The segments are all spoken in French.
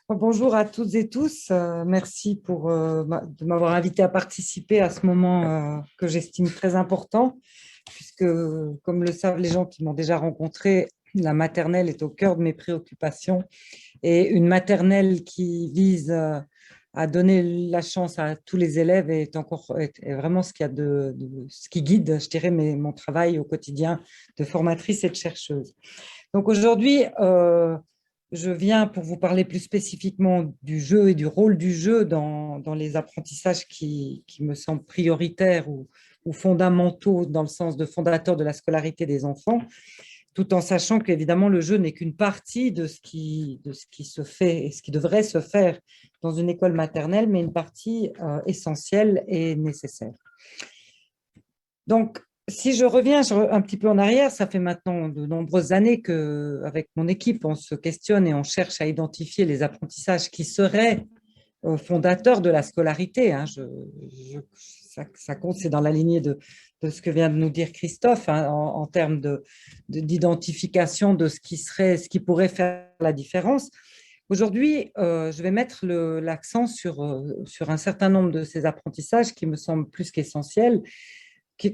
Bonjour à toutes et tous. Merci de m'avoir invité à participer à ce moment que j'estime très important, puisque, comme le savent les gens qui m'ont déjà rencontré, la maternelle est au cœur de mes préoccupations et une maternelle qui vise à donner la chance à tous les élèves est vraiment ce qu'il y a ce qui guide, je dirais, mon travail au quotidien de formatrice et de chercheuse. Donc aujourd'hui, je viens pour vous parler plus spécifiquement du jeu et du rôle du jeu dans les apprentissages qui me semblent prioritaires ou fondamentaux dans le sens de fondateur de la scolarité des enfants, tout en sachant qu'évidemment le jeu n'est qu'une partie de ce qui se fait et ce qui devrait se faire dans une école maternelle, mais une partie essentielle et nécessaire. Donc, si je reviens un petit peu en arrière, ça fait maintenant de nombreuses années qu'avec mon équipe, on se questionne et on cherche à identifier les apprentissages qui seraient fondateurs de la scolarité. Hein. Ça compte, c'est dans la lignée de ce que vient de nous dire Christophe, hein, en termes d'identification de ce qui pourrait faire la différence. Aujourd'hui, je vais mettre l'accent sur un certain nombre de ces apprentissages qui me semblent plus qu'essentiels,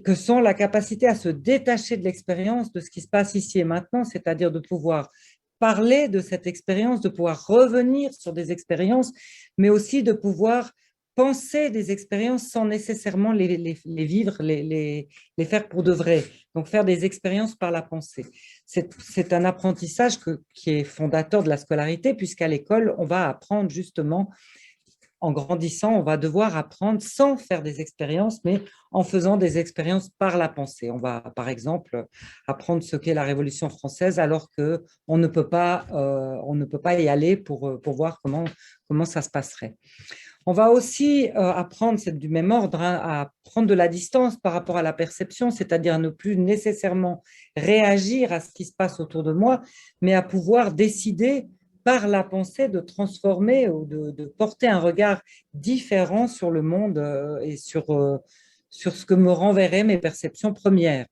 que sont la capacité à se détacher de l'expérience, de ce qui se passe ici et maintenant, c'est-à-dire de pouvoir parler de cette expérience, de pouvoir revenir sur des expériences, mais aussi de pouvoir penser des expériences sans nécessairement les vivre, les faire pour de vrai. Donc, faire des expériences par la pensée. C'est un apprentissage qui est fondateur de la scolarité, puisqu'à l'école, on va apprendre justement en grandissant, on va devoir apprendre sans faire des expériences, mais en faisant des expériences par la pensée. On va, par exemple, apprendre ce qu'est la Révolution française alors qu'on ne peut pas y aller pour voir comment ça se passerait. On va aussi apprendre, c'est du même ordre, hein, à prendre de la distance par rapport à la perception, c'est-à-dire à ne plus nécessairement réagir à ce qui se passe autour de moi, mais à pouvoir décider par la pensée de transformer ou de porter un regard différent sur le monde et sur ce que me renverraient mes perceptions premières.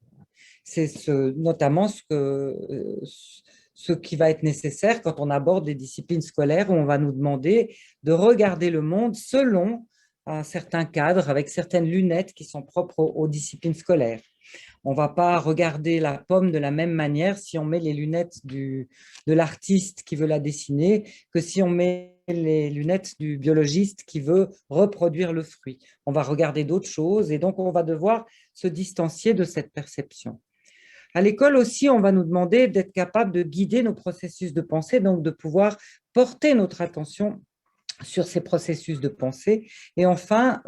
C'est notamment ce qui va être nécessaire quand on aborde des disciplines scolaires où on va nous demander de regarder le monde selon un certain cadre, avec certaines lunettes qui sont propres aux disciplines scolaires. On ne va pas regarder la pomme de la même manière si on met les lunettes de l'artiste qui veut la dessiner que si on met les lunettes du biologiste qui veut reproduire le fruit. On va regarder d'autres choses et donc on va devoir se distancier de cette perception. À l'école aussi, on va nous demander d'être capable de guider nos processus de pensée, donc de pouvoir porter notre attention sur ces processus de pensée. Et enfin,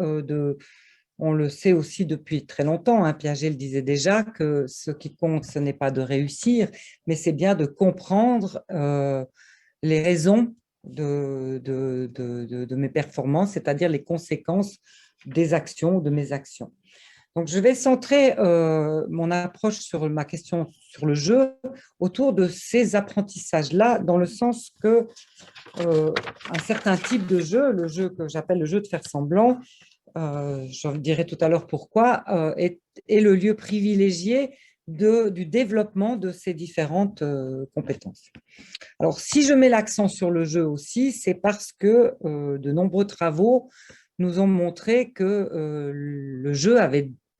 on le sait aussi depuis très longtemps, hein, Piaget le disait déjà, que ce qui compte, ce n'est pas de réussir, mais c'est bien de comprendre les raisons de mes performances, c'est-à-dire les conséquences des actions ou de mes actions. Donc, je vais centrer mon approche sur ma question sur le jeu autour de ces apprentissages-là, dans le sens que un certain type de jeu, le jeu que j'appelle le jeu de faire semblant, je dirai tout à l'heure pourquoi, est le lieu privilégié du développement de ces différentes compétences. Alors, si je mets l'accent sur le jeu aussi, c'est parce que de nombreux travaux nous ont montré que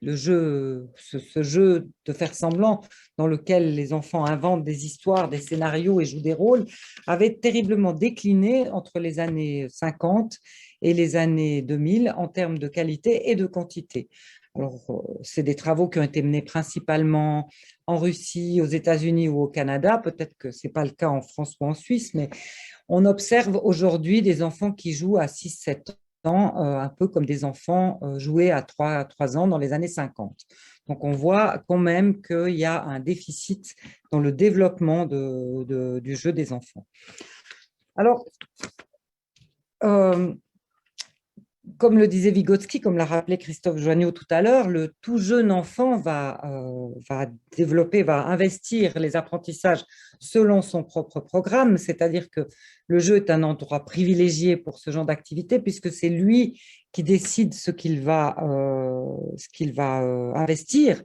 ce jeu de faire semblant dans lequel les enfants inventent des histoires, des scénarios et jouent des rôles, avait terriblement décliné entre les années 50 et les années 2000 en termes de qualité et de quantité. Alors, c'est des travaux qui ont été menés principalement en Russie, aux États-Unis ou au Canada. Peut-être que ce n'est pas le cas en France ou en Suisse, mais on observe aujourd'hui des enfants qui jouent à 6-7 ans, un peu comme des enfants jouaient à 3 ans dans les années 50. Donc, on voit quand même qu'il y a un déficit dans le développement du jeu des enfants. Alors, comme le disait Vygotsky, comme l'a rappelé Christophe Joanniot tout à l'heure, le tout jeune enfant va développer, va investir les apprentissages selon son propre programme, c'est-à-dire que le jeu est un endroit privilégié pour ce genre d'activité, puisque c'est lui qui décide ce qu'il va investir.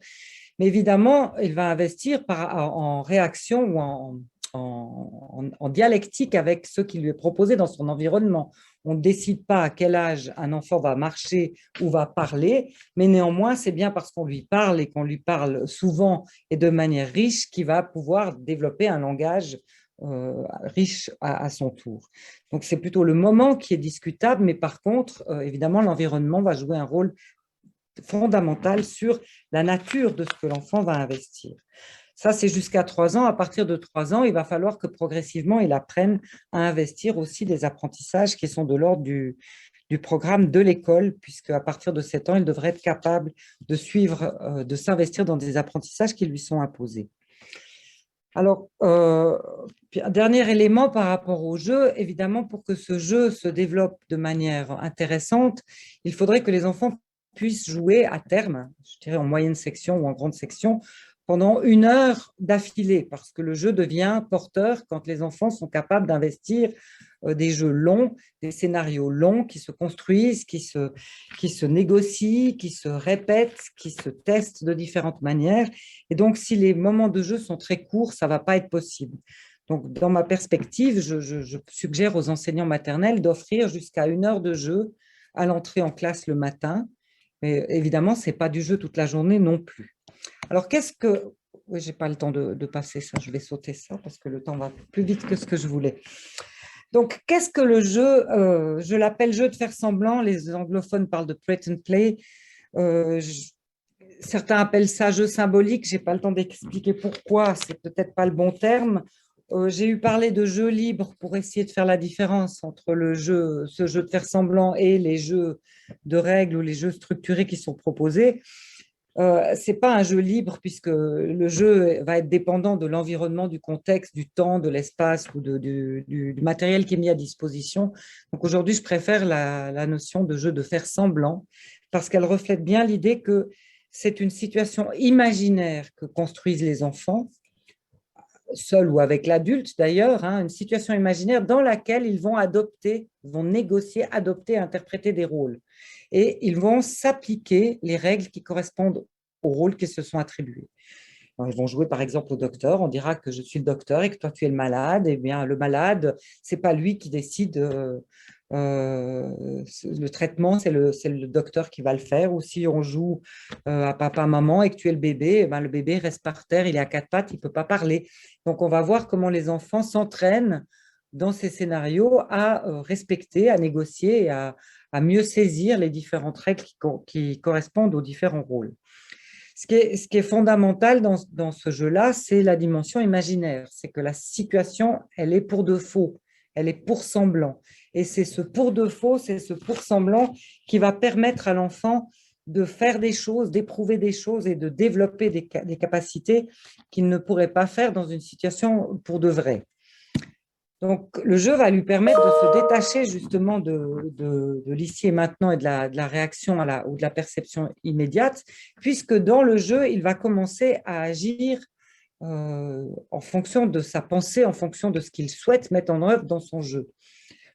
Mais évidemment, il va investir en réaction ou en en dialectique avec ce qui lui est proposé dans son environnement. On ne décide pas à quel âge un enfant va marcher ou va parler, mais néanmoins, c'est bien parce qu'on lui parle et qu'on lui parle souvent et de manière riche qu'il va pouvoir développer un langage riche à son tour. Donc, c'est plutôt le moment qui est discutable, mais par contre, évidemment, l'environnement va jouer un rôle fondamental sur la nature de ce que l'enfant va investir. Ça, c'est jusqu'à 3 ans. À partir de 3 ans, il va falloir que progressivement, il apprenne à investir aussi des apprentissages qui sont de l'ordre du programme de l'école, puisque à partir de 7 ans, il devrait être capable de suivre, de s'investir dans des apprentissages qui lui sont imposés. Alors, un dernier élément par rapport au jeu, évidemment, pour que ce jeu se développe de manière intéressante, il faudrait que les enfants puissent jouer à terme, je dirais en moyenne section ou en grande section, pendant 1 heure d'affilée, parce que le jeu devient porteur quand les enfants sont capables d'investir des jeux longs, des scénarios longs qui se construisent, qui se négocient, qui se répètent, qui se testent de différentes manières. Et donc, si les moments de jeu sont très courts, ça ne va pas être possible. Donc, dans ma perspective, je suggère aux enseignants maternels d'offrir jusqu'à 1 heure de jeu à l'entrée en classe le matin. Mais évidemment, ce n'est pas du jeu toute la journée non plus. Alors, qu'est-ce que… Oui, je n'ai pas le temps de passer ça, je vais sauter ça parce que le temps va plus vite que ce que je voulais. Donc, qu'est-ce que le jeu Je l'appelle jeu de faire semblant, les anglophones parlent de pretend play. Certains appellent ça jeu symbolique, je n'ai pas le temps d'expliquer pourquoi, c'est peut-être pas le bon terme. J'ai eu parlé de jeu libre pour essayer de faire la différence entre ce jeu de faire semblant et les jeux de règles ou les jeux structurés qui sont proposés. Ce n'est pas un jeu libre puisque le jeu va être dépendant de l'environnement, du contexte, du temps, de l'espace ou du matériel qui est mis à disposition. Donc aujourd'hui, je préfère la notion de jeu de faire semblant parce qu'elle reflète bien l'idée que c'est une situation imaginaire que construisent les enfants, seuls ou avec l'adulte d'ailleurs, une situation imaginaire dans laquelle ils vont négocier, adopter, interpréter des rôles. Et ils vont s'appliquer les règles qui correspondent aux rôles qui se sont attribués. Alors, ils vont jouer par exemple au docteur, on dira que je suis le docteur et que toi tu es le malade. Eh bien, le malade, ce n'est pas lui qui décide le traitement, c'est le docteur qui va le faire. Ou si on joue à papa-maman et que tu es le bébé, eh bien, le bébé reste par terre, il est à 4 pattes, il ne peut pas parler. Donc, on va voir comment les enfants s'entraînent dans ces scénarios à respecter, à négocier et à mieux saisir les différentes règles qui correspondent aux différents rôles. Ce qui est fondamental dans ce jeu-là, c'est la dimension imaginaire. C'est que la situation, elle est pour de faux, elle est pour semblant. Et c'est ce pour de faux, c'est ce pour semblant qui va permettre à l'enfant de faire des choses, d'éprouver des choses et de développer des capacités qu'il ne pourrait pas faire dans une situation pour de vrai. Donc, le jeu va lui permettre de se détacher justement de l'ici et maintenant et de la réaction ou de la perception immédiate, puisque dans le jeu, il va commencer à agir en fonction de sa pensée, en fonction de ce qu'il souhaite mettre en œuvre dans son jeu.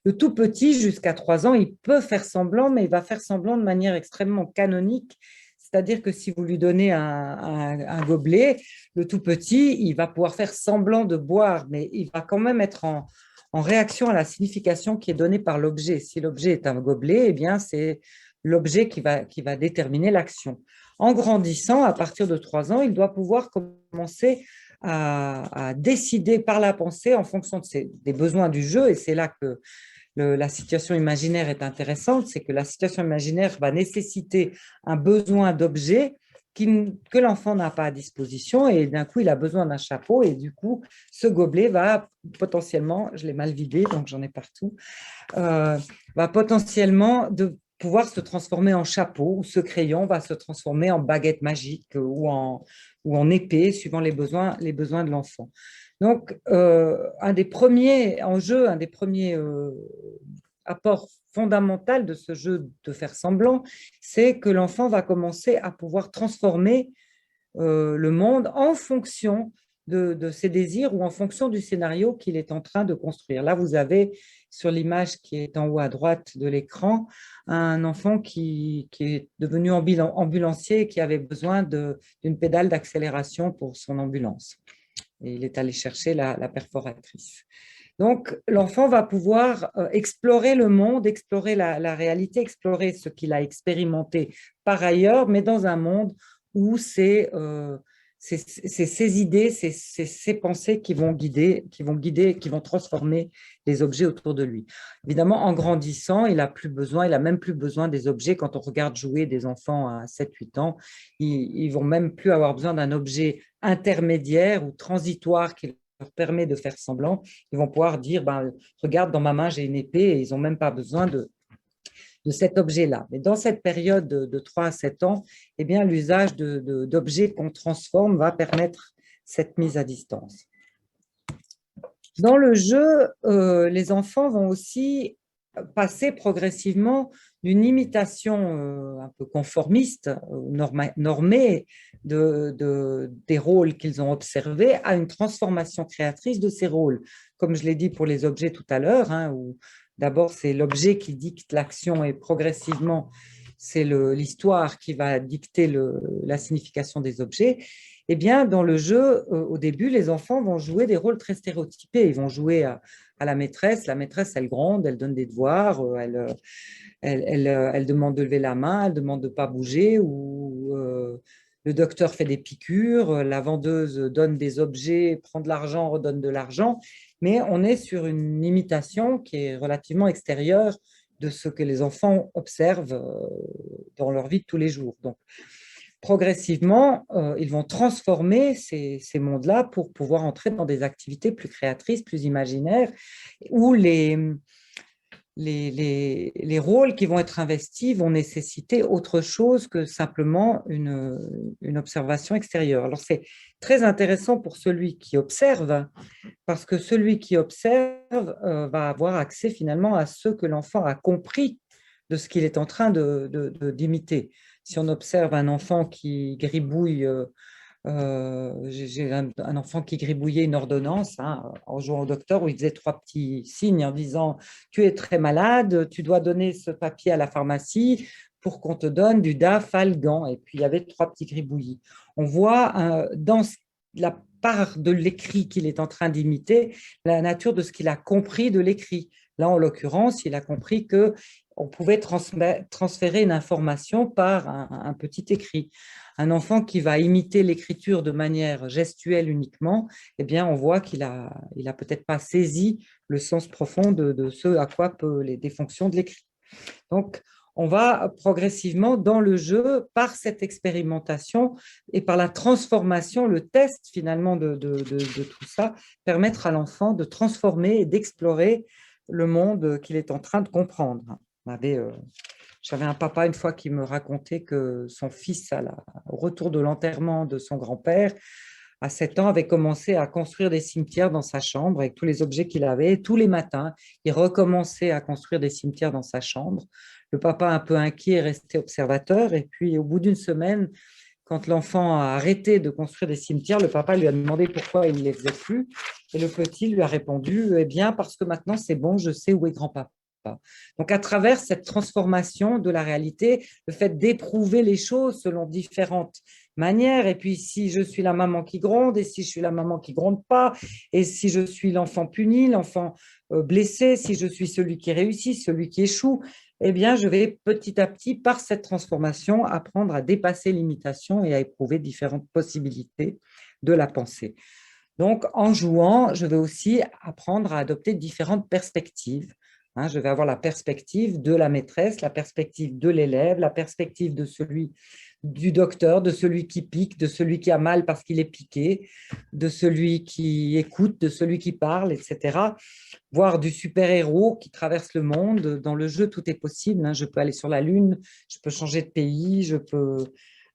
Le tout petit, jusqu'à 3 ans, il peut faire semblant, mais il va faire semblant de manière extrêmement canonique. C'est-à-dire que si vous lui donnez un gobelet, le tout petit, il va pouvoir faire semblant de boire, mais il va quand même être en réaction à la signification qui est donnée par l'objet. Si l'objet est un gobelet, eh bien, c'est l'objet qui va déterminer l'action. En grandissant, à partir de 3 ans, il doit pouvoir commencer à décider par la pensée en fonction des besoins du jeu, et c'est là que la situation imaginaire est intéressante, c'est que la situation imaginaire va nécessiter un besoin d'objet que l'enfant n'a pas à disposition, et d'un coup, il a besoin d'un chapeau, et du coup, ce gobelet va potentiellement, je l'ai mal vidé, donc j'en ai partout, va potentiellement pouvoir se transformer en chapeau, ou ce crayon va se transformer en baguette magique ou en épée, suivant les besoins de l'enfant. Donc, un des premiers enjeux, un des premiers apports fondamentaux de ce jeu de faire semblant, c'est que l'enfant va commencer à pouvoir transformer le monde en fonction de ses désirs ou en fonction du scénario qu'il est en train de construire. Là, vous avez sur l'image qui est en haut à droite de l'écran un enfant qui est devenu ambulancier et qui avait besoin d'une pédale d'accélération pour son ambulance. Et il est allé chercher la perforatrice. Donc, l'enfant va pouvoir explorer le monde, explorer la réalité, explorer ce qu'il a expérimenté par ailleurs, mais dans un monde où c'est ses idées, ses pensées qui vont guider, qui vont transformer les objets autour de lui. Évidemment, en grandissant, il a même plus besoin des objets. Quand on regarde jouer des enfants à 7, 8 ans, ils vont même plus avoir besoin d'un objet intermédiaire ou transitoire qui leur permet de faire semblant. Ils vont pouvoir dire, ben, regarde, dans ma main, j'ai une épée, et ils n'ont même pas besoin de cet objet-là. Mais dans cette période de 3 à 7 ans, eh bien, l'usage d'objets qu'on transforme va permettre cette mise à distance. Dans le jeu, les enfants vont aussi passer progressivement d'une imitation un peu conformiste, normée des rôles qu'ils ont observés à une transformation créatrice de ces rôles. Comme je l'ai dit pour les objets tout à l'heure, hein, où d'abord c'est l'objet qui dicte l'action et progressivement c'est l'histoire qui va dicter la signification des objets. Eh bien, dans le jeu, au début, les enfants vont jouer des rôles très stéréotypés. Ils vont jouer à la maîtresse. La maîtresse, elle gronde, elle donne des devoirs, elle demande de lever la main, elle demande de ne pas bouger, ou le docteur fait des piqûres, la vendeuse donne des objets, prend de l'argent, redonne de l'argent. Mais on est sur une imitation qui est relativement extérieure de ce que les enfants observent dans leur vie de tous les jours. Donc, progressivement, ils vont transformer ces mondes-là pour pouvoir entrer dans des activités plus créatrices, plus imaginaires, où les rôles qui vont être investis vont nécessiter autre chose que simplement une observation extérieure. Alors, c'est très intéressant pour celui qui observe, parce que celui qui observe va avoir accès finalement à ce que l'enfant a compris de ce qu'il est en train d'imiter. Si on observe un enfant qui gribouille, j'ai un enfant qui gribouillait une ordonnance en jouant au docteur, où il faisait 3 petits signes en disant: tu es très malade, tu dois donner ce papier à la pharmacie pour qu'on te donne du Dafalgan. Et puis il y avait 3 petits gribouillis. On voit dans la part de l'écrit qu'il est en train d'imiter la nature de ce qu'il a compris de l'écrit. Là, en l'occurrence, il a compris que on pouvait transférer une information par un petit écrit. Un enfant qui va imiter l'écriture de manière gestuelle uniquement, eh bien, on voit qu'il a peut-être pas saisi le sens profond de ce à quoi peut des fonctions de l'écrit. Donc, on va progressivement dans le jeu, par cette expérimentation et par la transformation, le test finalement de tout ça, permettre à l'enfant de transformer et d'explorer le monde qu'il est en train de comprendre. J'avais un papa une fois qui me racontait que son fils, au retour de l'enterrement de son grand-père, à 7 ans, avait commencé à construire des cimetières dans sa chambre avec tous les objets qu'il avait. Tous les matins, il recommençait à construire des cimetières dans sa chambre. Le papa, un peu inquiet, est resté observateur. Et puis, au bout d'une semaine, quand l'enfant a arrêté de construire des cimetières, le papa lui a demandé pourquoi il ne les faisait plus. Et le petit lui a répondu: eh bien, parce que maintenant, c'est bon, je sais où est grand-papa. Donc, à travers cette transformation de la réalité, le fait d'éprouver les choses selon différentes manières, et puis si je suis la maman qui gronde, et si je suis la maman qui gronde pas, et si je suis l'enfant puni, l'enfant blessé, si je suis celui qui réussit, celui qui échoue, eh bien, je vais petit à petit, par cette transformation, apprendre à dépasser l'imitation et à éprouver différentes possibilités de la pensée. Donc, en jouant, je vais aussi apprendre à adopter différentes perspectives. Je vais avoir la perspective de la maîtresse, la perspective de l'élève, la perspective du docteur, de celui qui pique, de celui qui a mal parce qu'il est piqué, de celui qui écoute, de celui qui parle, etc. Voire du super-héros qui traverse le monde. Dans le jeu, tout est possible. Je peux aller sur la Lune, je peux changer de pays, je peux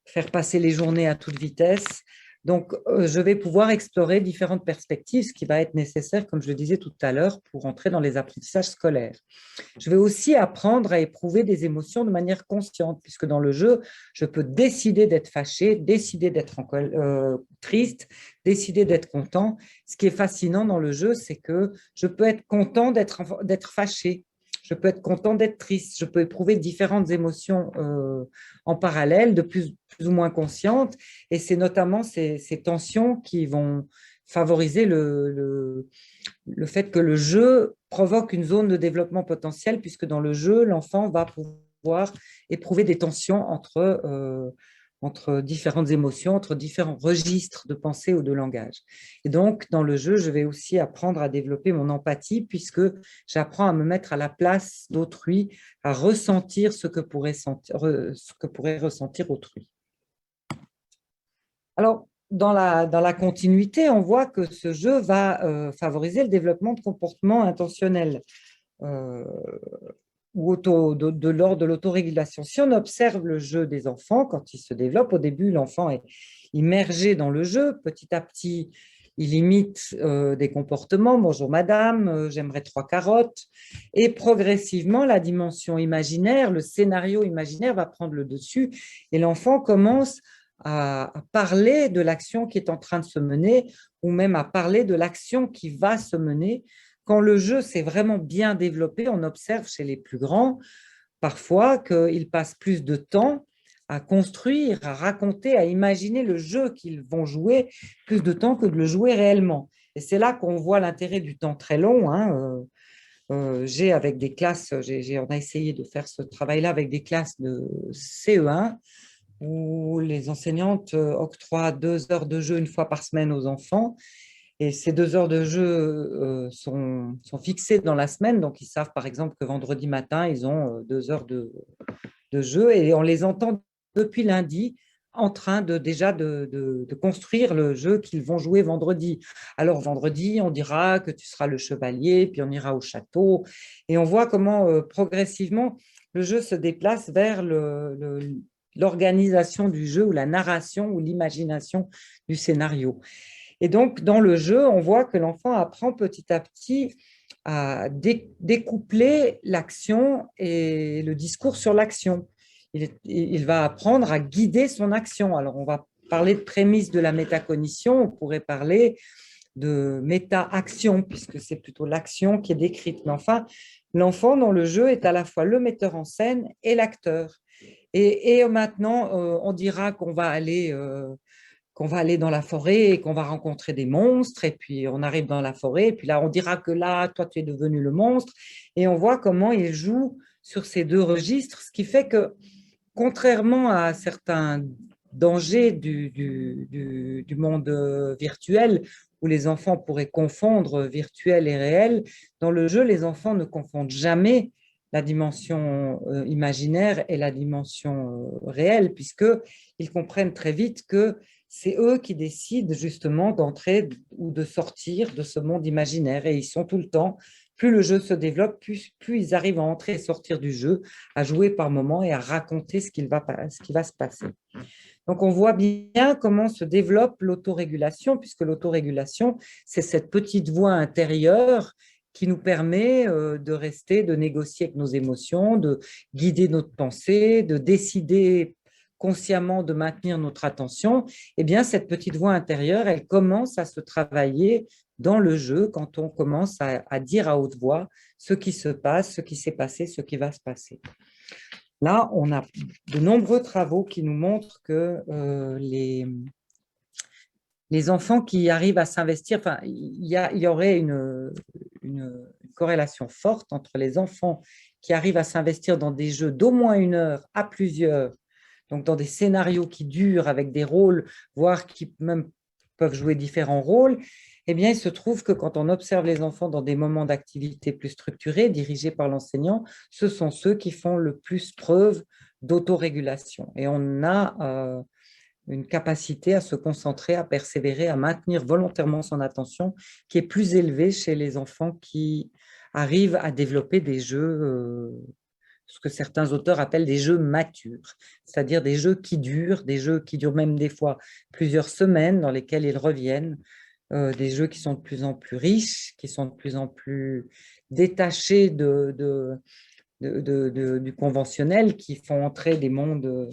faire passer les journées à toute vitesse. Donc, je vais pouvoir explorer différentes perspectives, ce qui va être nécessaire, comme je le disais tout à l'heure, pour entrer dans les apprentissages scolaires. Je vais aussi apprendre à éprouver des émotions de manière consciente, puisque dans le jeu, je peux décider d'être fâché, décider d'être triste, décider d'être content. Ce qui est fascinant dans le jeu, c'est que je peux être content d'être fâché. Je peux être content d'être triste, je peux éprouver différentes émotions en parallèle, de plus ou moins conscientes, et c'est notamment ces tensions qui vont favoriser le fait que le jeu provoque une zone de développement potentiel, puisque dans le jeu, l'enfant va pouvoir éprouver des tensions entre différentes émotions, entre différents registres de pensée ou de langage. Et donc, dans le jeu, je vais aussi apprendre à développer mon empathie, puisque j'apprends à me mettre à la place d'autrui, à ressentir ce que pourrait ressentir autrui. Alors, dans la continuité, on voit que ce jeu va favoriser le développement de comportements intentionnels euh, ou de l'ordre de l'autorégulation. Si on observe le jeu des enfants, quand il se développe, au début, l'enfant est immergé dans le jeu. Petit à petit, il imite des comportements. Bonjour madame, j'aimerais 3 carottes. Et progressivement, la dimension imaginaire, le scénario imaginaire va prendre le dessus et l'enfant commence à parler de l'action qui est en train de se mener ou même à parler de l'action qui va se mener. Quand le jeu s'est vraiment bien développé, on observe chez les plus grands parfois qu'ils passent plus de temps à construire, à raconter, à imaginer le jeu qu'ils vont jouer, plus de temps que de le jouer réellement. Et c'est là qu'on voit l'intérêt du temps très long. J'ai avec des classes, on a essayé de faire ce travail-là avec des classes de CE1 où les enseignantes octroient 2 heures de jeu une fois par semaine aux enfants. Et ces 2 heures de jeu sont fixées dans la semaine. Donc, ils savent, par exemple, que vendredi matin, ils ont 2 heures de jeu et on les entend depuis lundi en train déjà de construire le jeu qu'ils vont jouer vendredi. Alors, vendredi, on dira que tu seras le chevalier, puis on ira au château. Et on voit comment progressivement le jeu se déplace vers l'organisation du jeu ou la narration ou l'imagination du scénario. Et donc, dans le jeu, on voit que l'enfant apprend petit à petit à découpler l'action et le discours sur l'action. Il va apprendre à guider son action. Alors, on va parler de prémisse de la métacognition, on pourrait parler de méta-action, puisque c'est plutôt l'action qui est décrite. Mais enfin, l'enfant dans le jeu est à la fois le metteur en scène et l'acteur. Et maintenant, on dira qu'on va aller dans la forêt et qu'on va rencontrer des monstres, et puis on arrive dans la forêt, et puis là, on dira que là, toi, tu es devenu le monstre, et on voit comment il joue sur ces deux registres, ce qui fait que, contrairement à certains dangers du monde virtuel, où les enfants pourraient confondre virtuel et réel, dans le jeu, les enfants ne confondent jamais la dimension imaginaire et la dimension réelle, puisqu'ils comprennent très vite que c'est eux qui décident justement d'entrer ou de sortir de ce monde imaginaire. Et ils sont tout le temps, plus le jeu se développe, plus ils arrivent à entrer et sortir du jeu, à jouer par moments et à raconter ce qui va se passer. Donc, on voit bien comment se développe l'autorégulation, puisque l'autorégulation, c'est cette petite voix intérieure qui nous permet de rester, de négocier avec nos émotions, de guider notre pensée, de décider consciemment de maintenir notre attention. Eh bien, cette petite voix intérieure, elle commence à se travailler dans le jeu quand on commence à dire à haute voix ce qui se passe, ce qui s'est passé, ce qui va se passer. Là, on a de nombreux travaux qui nous montrent que les enfants qui arrivent à s'investir, enfin, il y aurait une corrélation forte entre les enfants qui arrivent à s'investir dans des jeux d'au moins 1 heure à plusieurs, donc dans des scénarios qui durent avec des rôles, voire qui même peuvent jouer différents rôles. Eh bien, il se trouve que quand on observe les enfants dans des moments d'activité plus structurés, dirigés par l'enseignant, ce sont ceux qui font le plus preuve d'autorégulation. Et on a une capacité à se concentrer, à persévérer, à maintenir volontairement son attention, qui est plus élevée chez les enfants qui arrivent à développer des jeux, ce que certains auteurs appellent des jeux matures, c'est-à-dire des jeux qui durent même des fois plusieurs semaines, dans lesquels ils reviennent, des jeux qui sont de plus en plus riches, qui sont de plus en plus détachés du conventionnel, qui font entrer des mondes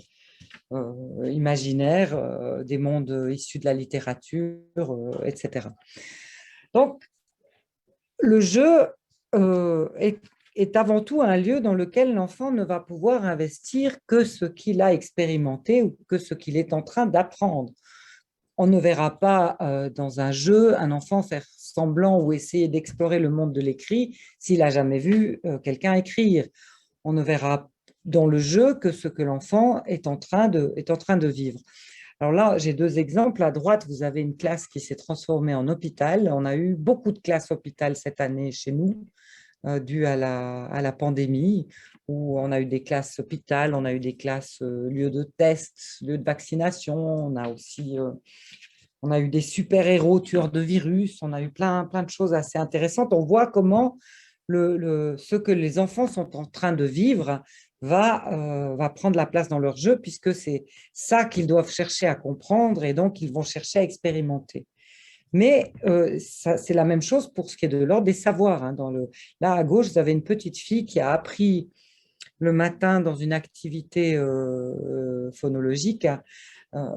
imaginaires, des mondes issus de la littérature, etc. Donc, le jeu est avant tout un lieu dans lequel l'enfant ne va pouvoir investir que ce qu'il a expérimenté ou que ce qu'il est en train d'apprendre. On ne verra pas dans un jeu un enfant faire semblant ou essayer d'explorer le monde de l'écrit s'il n'a jamais vu quelqu'un écrire. On ne verra dans le jeu que ce que l'enfant est en train de vivre. Alors là, j'ai deux exemples. À droite, vous avez une classe qui s'est transformée en hôpital. On a eu beaucoup de classes hôpital cette année chez nous, dû à la pandémie, où on a eu des classes hôpital, on a eu des classes lieux de test, lieux de vaccination, on a aussi on a eu des super-héros tueurs de virus, on a eu plein de choses assez intéressantes. On voit comment ce que les enfants sont en train de vivre va prendre la place dans leur jeu, puisque c'est ça qu'ils doivent chercher à comprendre et donc ils vont chercher à expérimenter. Mais c'est la même chose pour ce qui est de l'ordre des savoirs. Hein. Là, à gauche, vous avez une petite fille qui a appris le matin dans une activité phonologique euh,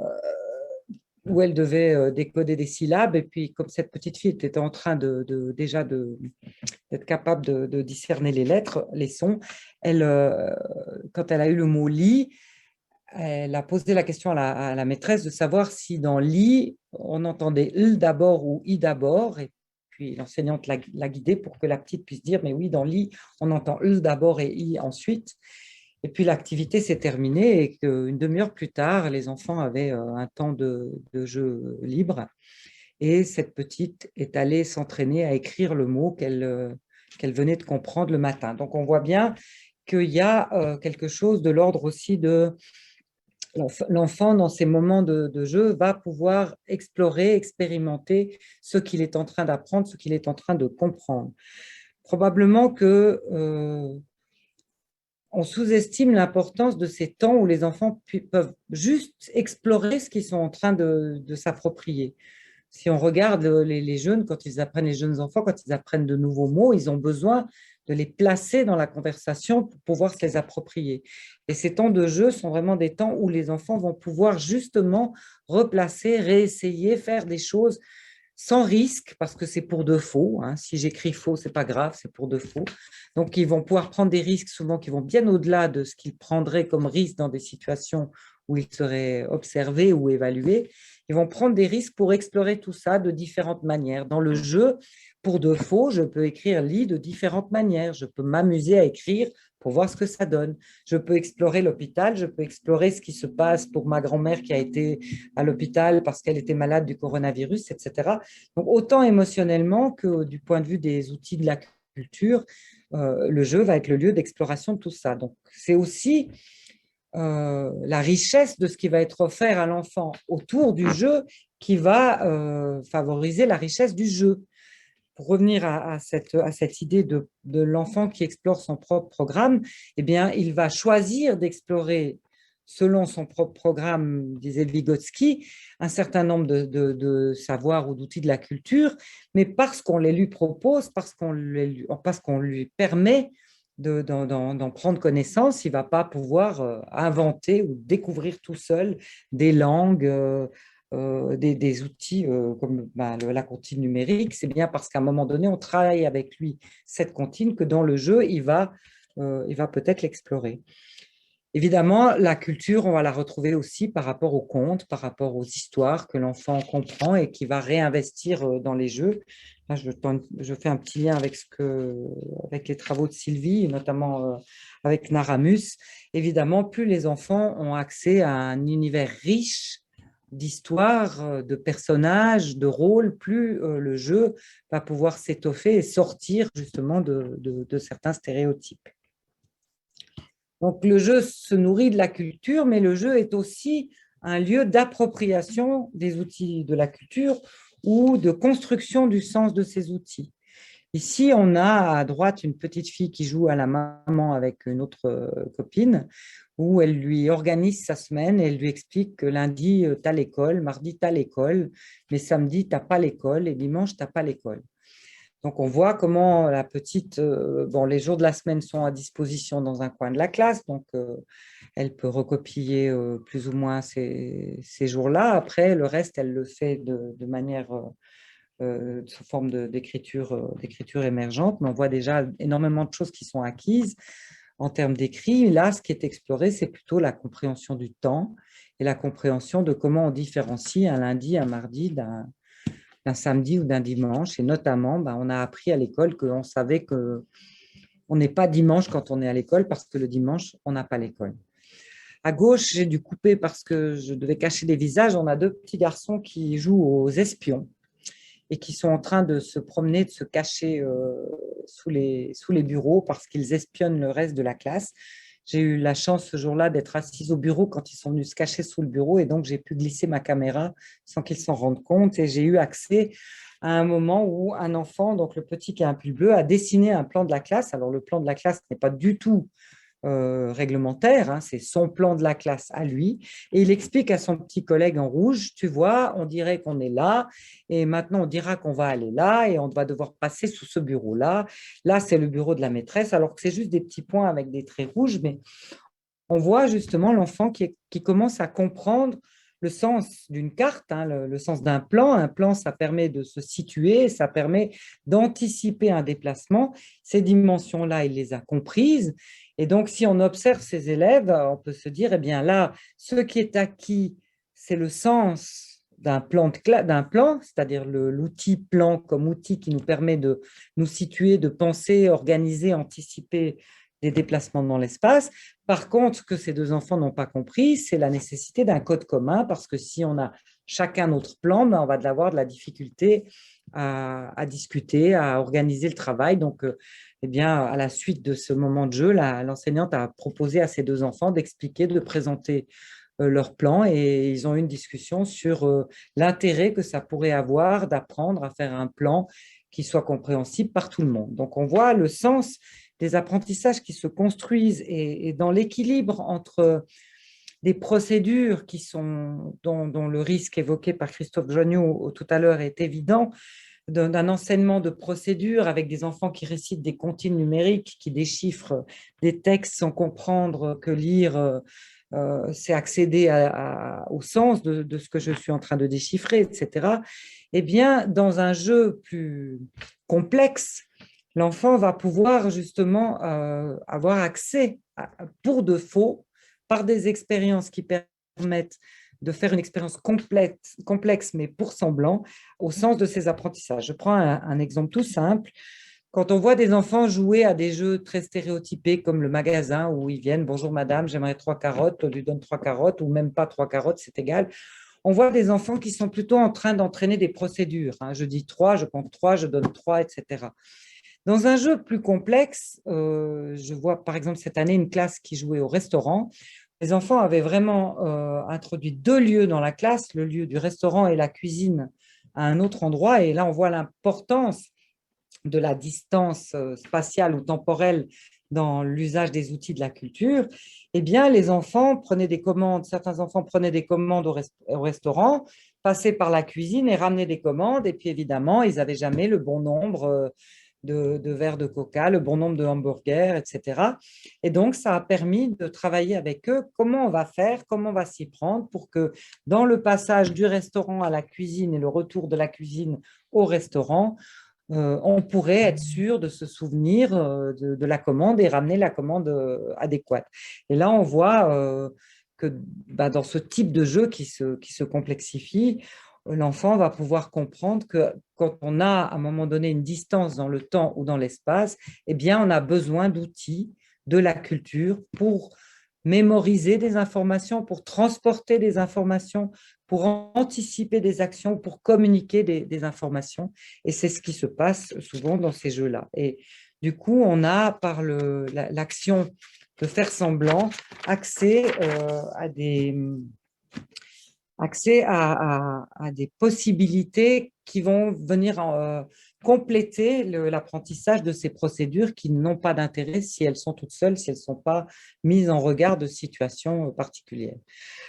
où elle devait décoder des syllabes. Et puis, comme cette petite fille était en train déjà d'être capable de discerner les lettres, les sons, quand elle a eu le mot lit, elle a posé la question à la maîtresse de savoir si dans lit, on entendait l d'abord ou i d'abord. Et puis l'enseignante l'a guidée pour que la petite puisse dire, mais oui, dans lit, on entend l d'abord et i ensuite. Et puis l'activité s'est terminée et qu'une demi-heure plus tard, les enfants avaient un temps de jeu libre. Et cette petite est allée s'entraîner à écrire le mot qu'elle venait de comprendre le matin. Donc on voit bien qu'il y a quelque chose de l'ordre aussi de l'enfant, dans ces moments de jeu, va pouvoir explorer, expérimenter ce qu'il est en train d'apprendre, ce qu'il est en train de comprendre. Probablement que on sous-estime l'importance de ces temps où les enfants peuvent juste explorer ce qu'ils sont en train de s'approprier. Si on regarde les jeunes, quand ils apprennent, les jeunes enfants, quand ils apprennent de nouveaux mots, ils ont besoin de les placer dans la conversation pour pouvoir se les approprier. Et ces temps de jeu sont vraiment des temps où les enfants vont pouvoir justement replacer, réessayer, faire des choses sans risque, parce que c'est pour de faux. Hein. Si j'écris faux, c'est pas grave, c'est pour de faux. Donc, ils vont pouvoir prendre des risques souvent qui vont bien au-delà de ce qu'ils prendraient comme risque dans des situations où ils seraient observés ou évalués. Ils vont prendre des risques pour explorer tout ça de différentes manières. Dans le jeu, pour de faux, je peux écrire lit de différentes manières. Je peux m'amuser à écrire pour voir ce que ça donne. Je peux explorer l'hôpital, je peux explorer ce qui se passe pour ma grand-mère qui a été à l'hôpital parce qu'elle était malade du coronavirus, etc. Donc, autant émotionnellement que du point de vue des outils de la culture, le jeu va être le lieu d'exploration de tout ça. Donc, c'est aussi la richesse de ce qui va être offert à l'enfant autour du jeu qui va favoriser la richesse du jeu. Pour revenir à cette idée de l'enfant qui explore son propre programme, eh bien, il va choisir d'explorer selon son propre programme, disait Vygotsky, un certain nombre de savoirs ou d'outils de la culture, mais parce qu'on les lui propose, parce qu'on lui permet d'en prendre connaissance, il ne va pas pouvoir inventer ou découvrir tout seul des langues, des outils comme la comptine numérique. C'est bien parce qu'à un moment donné, on travaille avec lui cette comptine que dans le jeu, il va peut-être l'explorer. Évidemment, la culture, on va la retrouver aussi par rapport aux contes, par rapport aux histoires que l'enfant comprend et qui va réinvestir dans les jeux. Là, je fais un petit lien avec les travaux de Sylvie, et notamment avec Naramus. Évidemment, plus les enfants ont accès à un univers riche d'histoires, de personnages, de rôles, plus le jeu va pouvoir s'étoffer et sortir justement de certains stéréotypes. Donc, le jeu se nourrit de la culture, mais le jeu est aussi un lieu d'appropriation des outils de la culture ou de construction du sens de ces outils. Ici, on a à droite une petite fille qui joue à la maman avec une autre copine, où elle lui organise sa semaine et elle lui explique que lundi, tu as l'école, mardi, tu as l'école, mais samedi, tu n'as pas l'école et dimanche, tu n'as pas l'école. Donc, on voit comment la petite, les jours de la semaine sont à disposition dans un coin de la classe, donc elle peut recopier plus ou moins ces jours-là. Après, le reste, elle le fait de manière sous forme d'écriture émergente, mais on voit déjà énormément de choses qui sont acquises en termes d'écrit. Là, ce qui est exploré, c'est plutôt la compréhension du temps et la compréhension de comment on différencie un lundi, un mardi d'un samedi ou d'un dimanche. Et notamment, on a appris à l'école qu'on savait qu'on n'est pas dimanche quand on est à l'école parce que le dimanche, on n'a pas l'école. À gauche, j'ai dû couper parce que je devais cacher des visages. On a deux petits garçons qui jouent aux espions et qui sont en train de se promener, de se cacher sous les bureaux parce qu'ils espionnent le reste de la classe. J'ai eu la chance ce jour-là d'être assise au bureau quand ils sont venus se cacher sous le bureau et donc j'ai pu glisser ma caméra sans qu'ils s'en rendent compte et j'ai eu accès à un moment où un enfant, donc le petit qui a un pull bleu, a dessiné un plan de la classe. Alors le plan de la classe n'est pas du tout réglementaire, hein, c'est son plan de la classe à lui, et il explique à son petit collègue en rouge, tu vois, on dirait qu'on est là, et maintenant on dira qu'on va aller là, et on va devoir passer sous ce bureau-là. Là, c'est le bureau de la maîtresse, alors que c'est juste des petits points avec des traits rouges, mais on voit justement l'enfant qui commence à comprendre le sens d'une carte, hein, le sens d'un plan. Un plan, ça permet de se situer, ça permet d'anticiper un déplacement. Ces dimensions-là, il les a comprises. Et donc, si on observe ces élèves, on peut se dire, eh bien là, ce qui est acquis, c'est le sens d'un plan, c'est-à-dire l'outil plan comme outil qui nous permet de nous situer, de penser, organiser, anticiper des déplacements dans l'espace. Par contre, ce que ces deux enfants n'ont pas compris, c'est la nécessité d'un code commun, parce que si on a chacun notre plan, on va avoir de la difficulté à discuter, à organiser le travail. Donc, eh bien, à la suite de ce moment de jeu, l'enseignante a proposé à ces deux enfants d'expliquer, de présenter leur plan et ils ont eu une discussion sur l'intérêt que ça pourrait avoir d'apprendre à faire un plan qui soit compréhensible par tout le monde. Donc, on voit le sens des apprentissages qui se construisent et dans l'équilibre entre des procédures dont le risque évoqué par Christophe Joigneau tout à l'heure est évident, d'un enseignement de procédures avec des enfants qui récitent des comptines numériques, qui déchiffrent des textes sans comprendre que lire, c'est accéder au sens de ce que je suis en train de déchiffrer, etc. Eh bien, dans un jeu plus complexe, l'enfant va pouvoir justement avoir accès pour de faux par des expériences qui permettent de faire une expérience complexe, mais pour semblant, au sens de ses apprentissages. Je prends un exemple tout simple. Quand on voit des enfants jouer à des jeux très stéréotypés comme le magasin où ils viennent, bonjour madame, j'aimerais 3 carottes, on lui donne 3 carottes ou même pas 3 carottes, c'est égal. On voit des enfants qui sont plutôt en train d'entraîner des procédures, hein. Je dis 3, je compte 3, je donne 3, etc. Dans un jeu plus complexe, je vois par exemple cette année une classe qui jouait au restaurant. Les enfants avaient vraiment introduit deux lieux dans la classe, le lieu du restaurant et la cuisine à un autre endroit. Et là, on voit l'importance de la distance spatiale ou temporelle dans l'usage des outils de la culture. Eh bien, les enfants prenaient des commandes, certains enfants prenaient des commandes au restaurant, passaient par la cuisine et ramenaient des commandes. Et puis, évidemment, ils n'avaient jamais le bon nombre de verres de coca, le bon nombre de hamburgers, etc. Et donc, ça a permis de travailler avec eux comment on va faire, comment on va s'y prendre pour que dans le passage du restaurant à la cuisine et le retour de la cuisine au restaurant, on pourrait être sûr de se souvenir de la commande et ramener la commande adéquate. Et là, on voit que dans ce type de jeu qui se complexifie, l'enfant va pouvoir comprendre que quand on a à un moment donné une distance dans le temps ou dans l'espace, eh bien, on a besoin d'outils, de la culture pour mémoriser des informations, pour transporter des informations, pour anticiper des actions, pour communiquer des informations. Et c'est ce qui se passe souvent dans ces jeux-là. Et du coup, on a, par l'action de faire semblant, accès à des possibilités qui vont venir compléter l'apprentissage de ces procédures qui n'ont pas d'intérêt si elles sont toutes seules, si elles ne sont pas mises en regard de situations particulières.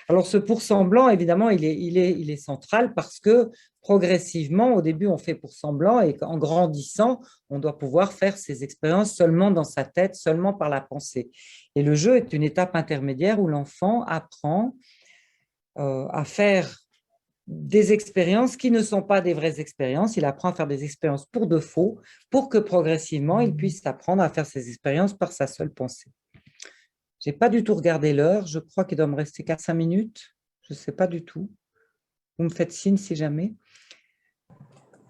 Alors, ce pour semblant, évidemment, il est central parce que progressivement, au début, on fait pour semblant et en grandissant, on doit pouvoir faire ces expériences seulement dans sa tête, seulement par la pensée. Et le jeu est une étape intermédiaire où l'enfant apprend à faire des expériences qui ne sont pas des vraies expériences. Il apprend à faire des expériences pour de faux, pour que progressivement, il puisse apprendre à faire ces expériences par sa seule pensée. Je n'ai pas du tout regardé l'heure. Je crois qu'il doit me rester 4-5 minutes. Je ne sais pas du tout. Vous me faites signe si jamais.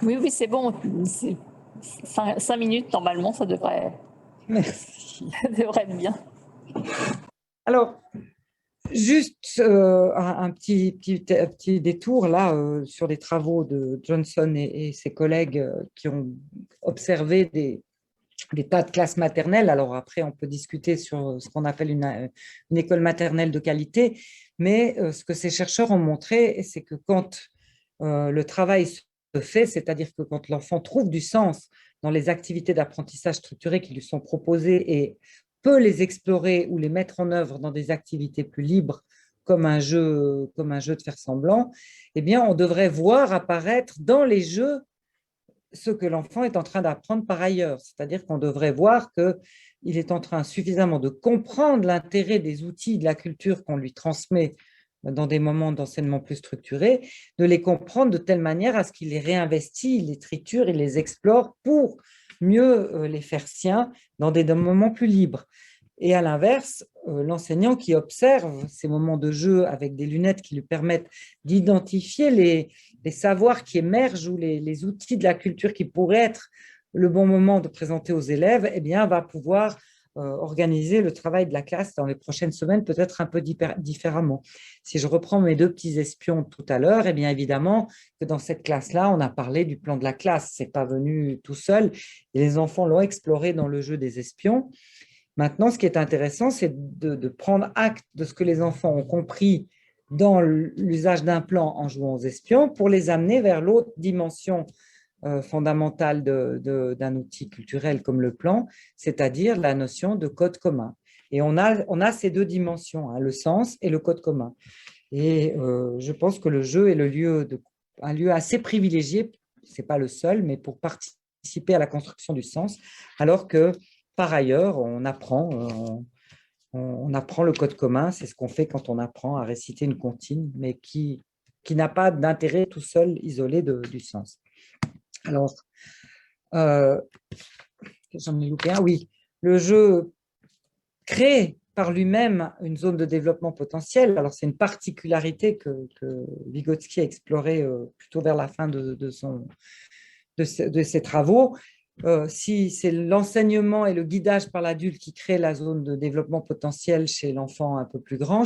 Oui, oui, c'est bon. C'est 5 minutes, normalement, ça devrait, Merci. ça devrait être bien. Alors, juste un petit détour là sur les travaux de Johnson et ses collègues qui ont observé des tas de classes maternelles. Alors après, on peut discuter sur ce qu'on appelle une école maternelle de qualité, mais ce que ces chercheurs ont montré, c'est que quand le travail se fait, c'est-à-dire que quand l'enfant trouve du sens dans les activités d'apprentissage structurées qui lui sont proposées et peut les explorer ou les mettre en œuvre dans des activités plus libres, comme un jeu de faire semblant, eh bien, on devrait voir apparaître dans les jeux ce que l'enfant est en train d'apprendre par ailleurs. C'est-à-dire qu'on devrait voir qu'il est en train suffisamment de comprendre l'intérêt des outils de la culture qu'on lui transmet dans des moments d'enseignement plus structurés, de les comprendre de telle manière à ce qu'il les réinvestit, il les triture, il les explore pour mieux les faire siens dans des moments plus libres. Et à l'inverse, l'enseignant qui observe ces moments de jeu avec des lunettes qui lui permettent d'identifier les savoirs qui émergent ou les outils de la culture qui pourraient être le bon moment de présenter aux élèves, eh bien, va pouvoir organiser le travail de la classe dans les prochaines semaines peut-être un peu différemment. Si je reprends mes deux petits espions tout à l'heure, eh bien évidemment que dans cette classe-là, on a parlé du plan de la classe. C'est pas venu tout seul. Et les enfants l'ont exploré dans le jeu des espions. Maintenant, ce qui est intéressant, c'est de prendre acte de ce que les enfants ont compris dans l'usage d'un plan en jouant aux espions pour les amener vers l'autre dimension fondamentale d'un outil culturel comme le plan, c'est-à-dire la notion de code commun. Et on a ces deux dimensions, hein, le sens et le code commun. Et je pense que le jeu est un lieu assez privilégié, ce n'est pas le seul, mais pour participer à la construction du sens, alors que par ailleurs, on apprend le code commun, c'est ce qu'on fait quand on apprend à réciter une comptine, mais qui n'a pas d'intérêt tout seul, isolé du sens. Alors, euh, j'en ai loupé un, oui. Le jeu crée par lui-même une zone de développement potentiel. Alors, c'est une particularité que Vygotsky a explorée plutôt vers la fin de ses travaux. Si c'est l'enseignement et le guidage par l'adulte qui crée la zone de développement potentiel chez l'enfant un peu plus grand,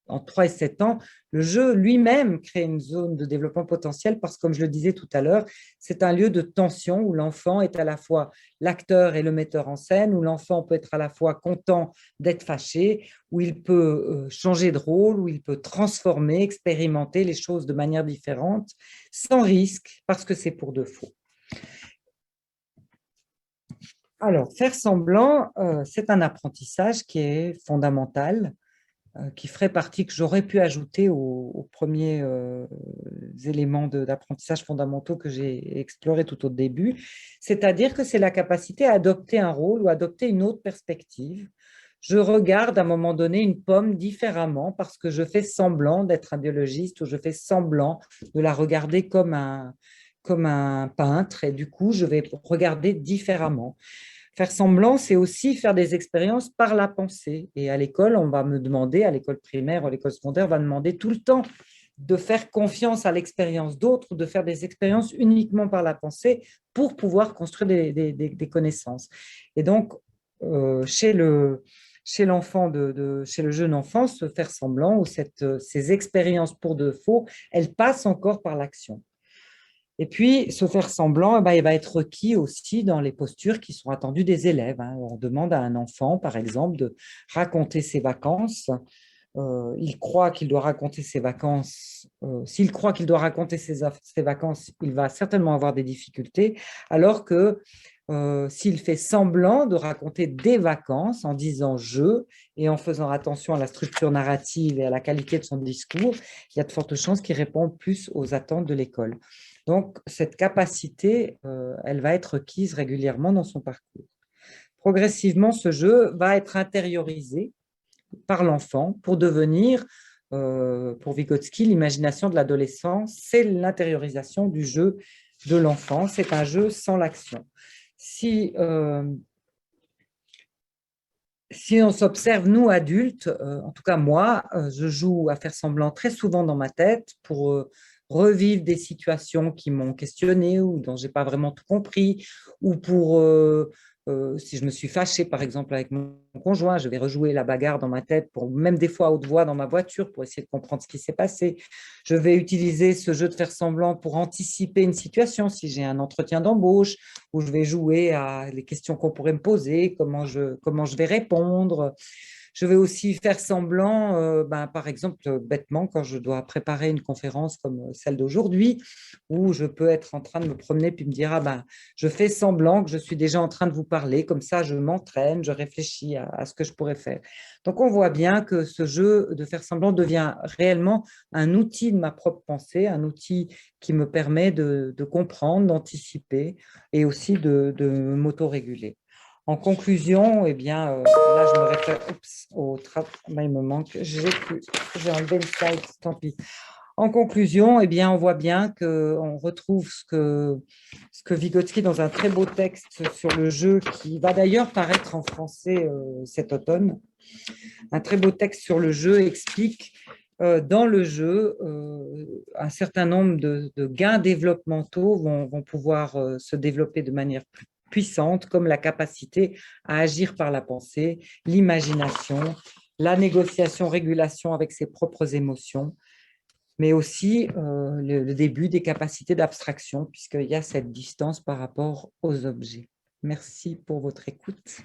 en 3 et 7 ans, le jeu lui-même crée une zone de développement potentiel parce que, comme je le disais tout à l'heure, c'est un lieu de tension où l'enfant est à la fois l'acteur et le metteur en scène, où l'enfant peut être à la fois content d'être fâché, où il peut changer de rôle, où il peut transformer, expérimenter les choses de manière différente, sans risque, parce que c'est pour de faux. Alors, faire semblant, c'est un apprentissage qui est fondamental, qui ferait partie, que j'aurais pu ajouter aux premiers éléments d'apprentissage fondamentaux que j'ai explorés tout au début. C'est-à-dire que c'est la capacité à adopter un rôle ou adopter une autre perspective. Je regarde à un moment donné une pomme différemment parce que je fais semblant d'être un biologiste ou je fais semblant de la regarder comme un peintre et du coup, je vais regarder différemment. Faire semblant, c'est aussi faire des expériences par la pensée. Et à l'école, on va me demander, à l'école primaire ou à l'école secondaire, on va demander tout le temps de faire confiance à l'expérience d'autres, de faire des expériences uniquement par la pensée pour pouvoir construire des connaissances. Et donc, chez l'enfant, chez le jeune enfant, se faire semblant ou ces expériences pour de faux, elles passent encore par l'action. Et puis, se faire semblant, eh ben, il va être requis aussi dans les postures qui sont attendues des élèves, hein. On demande à un enfant, par exemple, de raconter ses vacances. Il croit qu'il doit raconter ses vacances. S'il croit qu'il doit raconter ses vacances, il va certainement avoir des difficultés, alors que s'il fait semblant de raconter des vacances en disant je et en faisant attention à la structure narrative et à la qualité de son discours, il y a de fortes chances qu'il réponde plus aux attentes de l'école. Donc, cette capacité, elle va être requise régulièrement dans son parcours. Progressivement, ce jeu va être intériorisé par l'enfant pour devenir, pour Vygotsky, l'imagination de l'adolescence, c'est l'intériorisation du jeu de l'enfant. C'est un jeu sans l'action. Si si on s'observe, nous, adultes, en tout cas moi, je joue à faire semblant très souvent dans ma tête pour revivre des situations qui m'ont questionné ou dont j'ai pas vraiment tout compris, ou pour, si je me suis fâchée, par exemple, avec mon conjoint, je vais rejouer la bagarre dans ma tête, pour, même des fois à haute voix dans ma voiture, pour essayer de comprendre ce qui s'est passé. Je vais utiliser ce jeu de faire semblant pour anticiper une situation, si j'ai un entretien d'embauche, où je vais jouer à les questions qu'on pourrait me poser, comment je vais répondre. Je vais aussi faire semblant, par exemple, bêtement, quand je dois préparer une conférence comme celle d'aujourd'hui, où je peux être en train de me promener puis me dire, je fais semblant que je suis déjà en train de vous parler, comme ça je m'entraîne, je réfléchis à ce que je pourrais faire. Donc on voit bien que ce jeu de faire semblant devient réellement un outil de ma propre pensée, un outil qui me permet de comprendre, d'anticiper et aussi de m'autoréguler. En conclusion, eh bien, là, je me réfère au travail, il me manque, j'ai enlevé le slide, tant pis. En conclusion, eh bien, on voit bien qu'on retrouve ce que Vygotsky dans un très beau texte sur le jeu, qui va d'ailleurs paraître en français cet automne. Un très beau texte sur le jeu explique dans le jeu, un certain nombre de gains développementaux vont pouvoir se développer de manière plus puissante, comme la capacité à agir par la pensée, l'imagination, la négociation-régulation avec ses propres émotions, mais aussi le début des capacités d'abstraction, puisqu'il y a cette distance par rapport aux objets. Merci pour votre écoute.